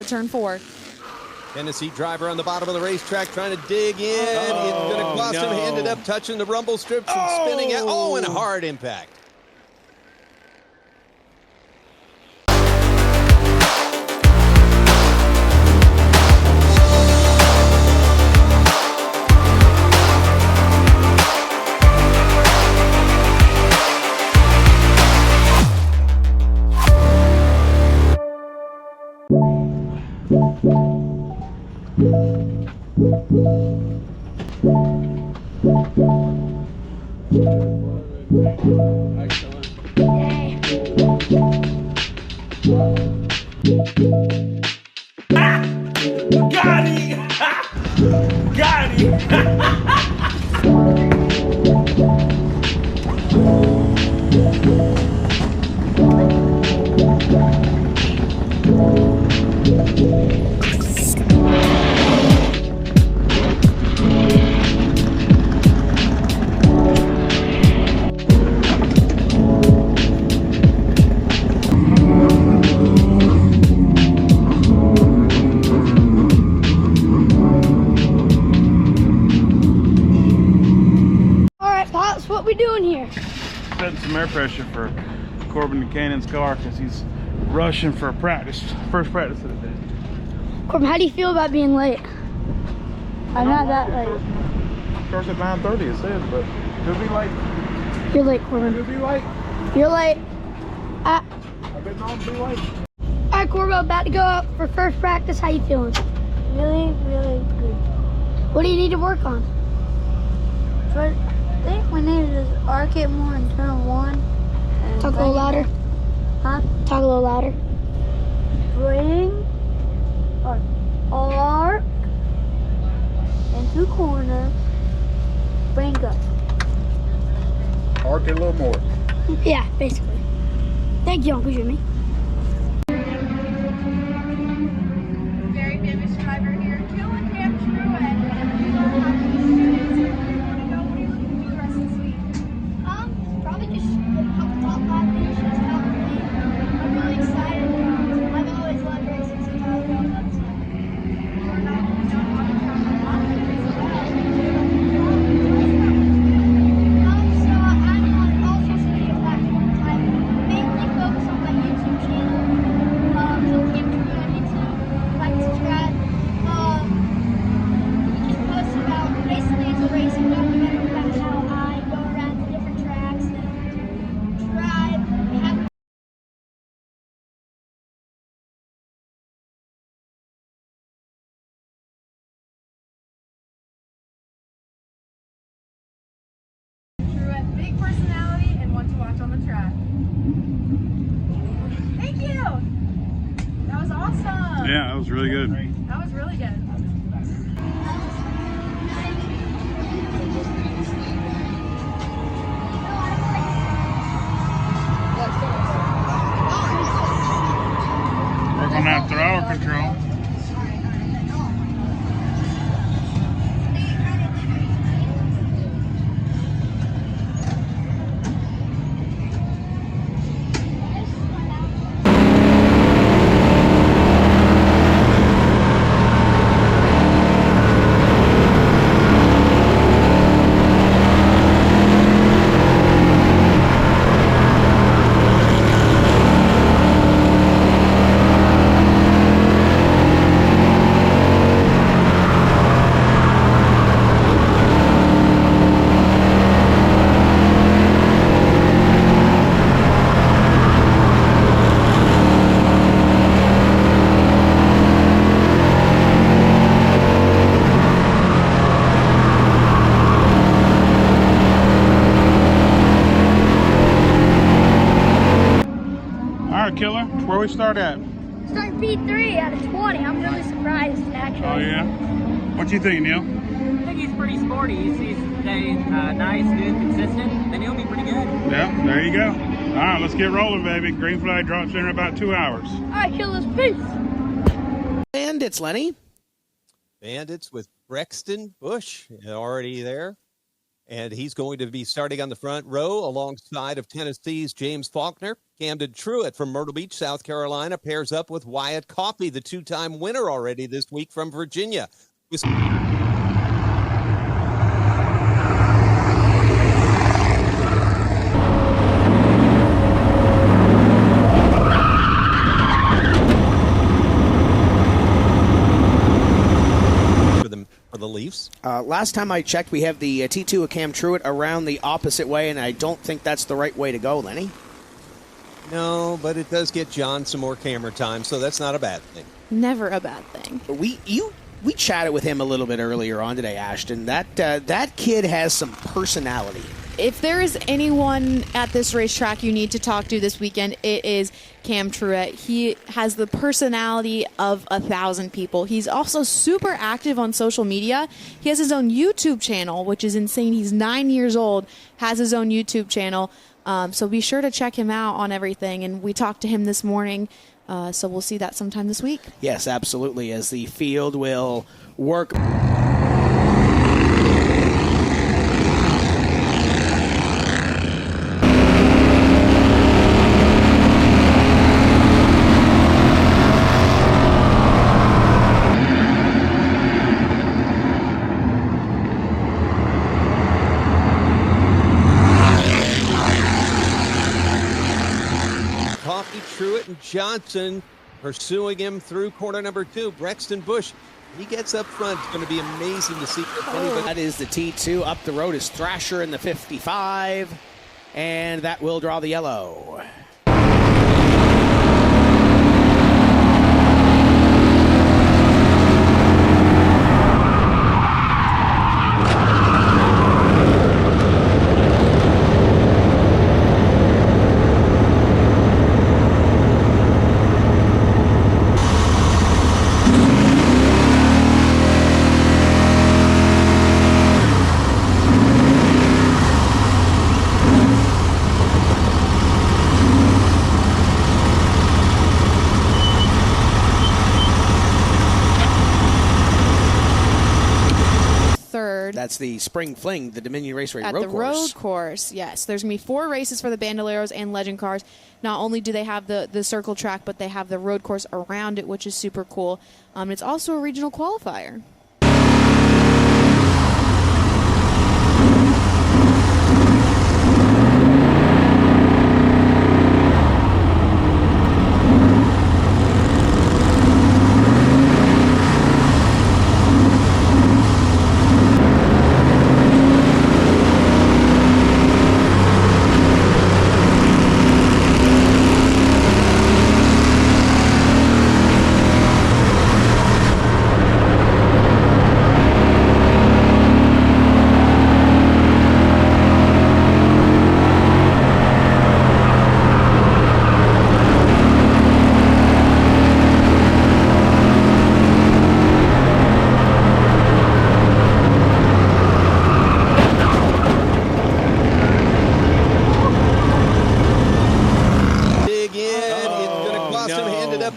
Turn 4. Tennessee driver on the bottom of the racetrack trying to dig in. It's going to cost him. He ended up touching the rumble strips and spinning out. Oh, and a hard impact. Got him! Got him! What we doing here? Setting some air pressure for Corbin Buchanan's car because he's rushing for a practice, first practice of the day. Corbin, how do you feel about being late? I'm not that late. Starts at 9:30 it says, but could be late. You're late, Corbin. Could be late. You're late. I've been known to be late. All right, Corbin, about to go up for first practice. How you feeling? Really, really good. What do you need to work on? But I think we need to just arc it more in turn 1. And Talk a little louder. Huh? Talk a little louder. Bring or arc into corner. Bring up. Arc it a little more. Yeah, basically. Thank you, Uncle Jimmy. Very famous driver here, killacamtruett. And we learn how to use it. What are you looking to do the rest of this week? Probably just a couple top 5 finishes, probably. I'm really excited. I've always loved racing since I was growing up. We're not going to talk about a lot of things as well. So I'm on all social media platforms. I mainly focus on my YouTube channel. Killacamtruett on YouTube. Like, subscribe. We just post about, basically it's a racing documentary about how I go around to different tracks and drive. We have Truett, big personality and one to watch on the track. Thank you. That was awesome. Yeah, that was really good. That was really good. Work on that throttle control. All right, Killa, where we start at? starting P3 out of 20. I'm really surprised, actually. Oh yeah. What you think, Neil? I think he's pretty sporty. He's staying nice, good, consistent, then he'll be pretty good. Yeah, there you go. All right, let's get rolling, baby. Green flag drops in about 2 hours. All right, Killa's peace. Bandits, Lenny. Bandits with Brexton Bush already there. And he's going to be starting on the front row alongside of Tennessee's James Faulkner. Camden Truett from Myrtle Beach, South Carolina, pairs up with Wyatt Coffey, the two-time winner already this week from Virginia. For the Leafs. Last time I checked, we have the T2 of Cam Truett around the opposite way, and I don't think that's the right way to go, Lenny. No, but it does get John some more camera time, so that's not a bad thing. Never a bad thing. We chatted with him a little bit earlier on today, Ashton. That kid has some personality. If there is anyone at this racetrack you need to talk to this weekend, it is Cam Truett. He has the personality of 1,000 people. He's also super active on social media. He has his own YouTube channel, which is insane. He's 9 years old, has his own YouTube channel. So be sure to check him out on everything. And we talked to him this morning, so we'll see that sometime this week. Yes, absolutely, as the field will work. Truett and Johnson pursuing him through corner number 2. Brexton Bush, he gets up front. It's going to be amazing to see if anybody. That is the T2. Up the road is Thrasher in the 55, and that will draw the yellow. That's the Spring Fling, the Dominion Raceway at road the course. road course, yes. There's going to be 4 races for the Bandoleros and Legend cars. Not only do they have the circle track, but they have the road course around it, which is super cool. It's also a regional qualifier.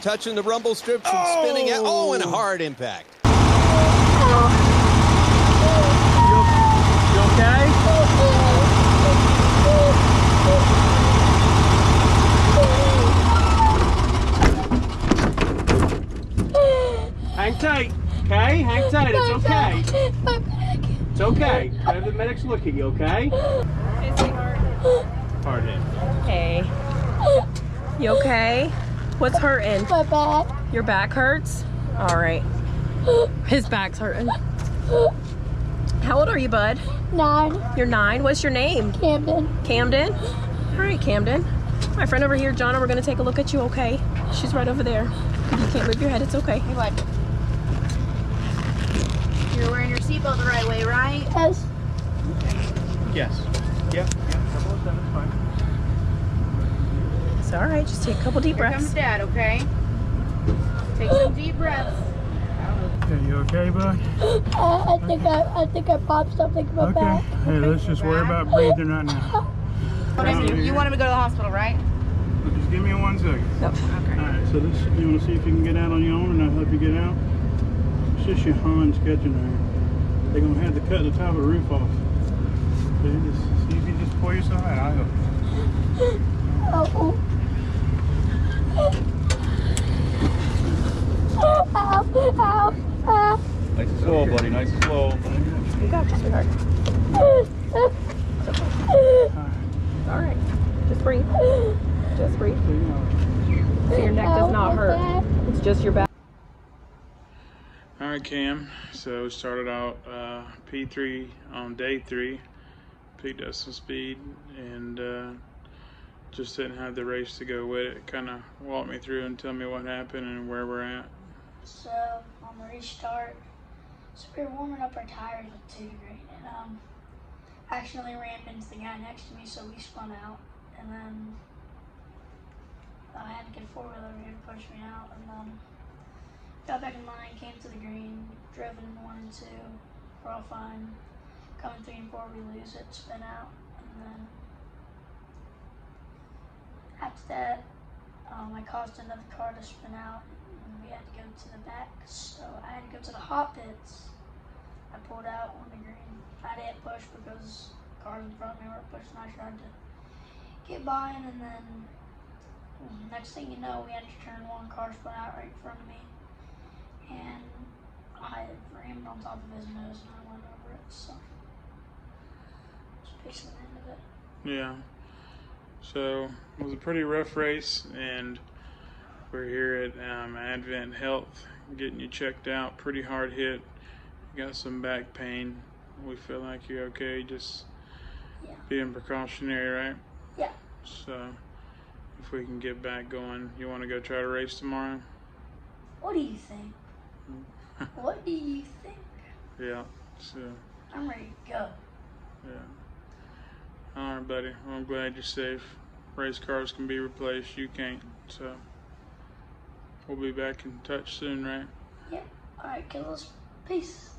Touching the rumble strips and spinning out. Oh, and a hard impact. You okay? Hang tight, okay? Hang tight, it's okay. It's okay. Have the medics look at you, okay? Hard hit. Hey. You okay? What's hurting? My back. Your back hurts? All right. His back's hurting. How old are you, bud? 9. You're 9. What's your name? Camden. Camden? All right, Camden. My friend over here, Jonna, we're going to take a look at you, okay? She's right over there. You can't move your head. It's okay. Hey, bud. You're wearing your seatbelt the right way, right? Yes. Yes. Yep. Couple of them, it's fine. It's all right. Just take a couple deep Here breaths. comes Dad, okay? Take some deep breaths. Okay, you okay, bud? I think I popped something in my back. Hey, let's just worry about breathing right now. You want him to go to the hospital, right? Just give me 1 second. Yep. Okay. All right, so this, you want to see if you can get out on your own and I'll help you get out? It's just your Hans catching there. They're going to have to cut the top of the roof off. So you just see if you just pull yourself out. I'll go. Oh. Ow. Nice and slow, buddy. Nice and slow. You got this, sweetheart. All right. Just breathe. Just breathe. So your neck does not hurt. It's just your back. All right, Cam. So we started out P3 on day 3. Picked up some speed and just didn't have the race to go with it. Kind of walk me through and tell me what happened and where we're at. So on the restart, so we were warming up our tires with 2 degree, and accidentally rammed into the guy next to me, so we spun out, and then I had to get a 4-wheeler over here to push me out, and then got back in line, came to the green, drove in 1 and 2, we're all fine. Coming 3 and 4, we lose it, spin out, and then after that, I caused another car to spin out, and we had to go to the back, so I had to go to the hot pits. I pulled out on the green. I didn't push because cars in front of me were pushing. I tried to get by, and then next thing you know, we had to turn 1, car spun out right in front of me, and I rammed on top of his nose and I went over it, so that's basically the end of it. Yeah. So it was a pretty rough race, and we're here at Advent Health getting you checked out. Pretty hard hit. You got some back pain. We feel like you're okay, just being precautionary, right? Yeah. So if we can get back going, you want to go try to race tomorrow? What do you think? What do you think? Yeah. So I'm ready to go. yeah. All right, buddy. Well, I'm glad you're safe. Race cars can be replaced. You can't. So we'll be back in touch soon, right? Yeah. All right, killers. Peace.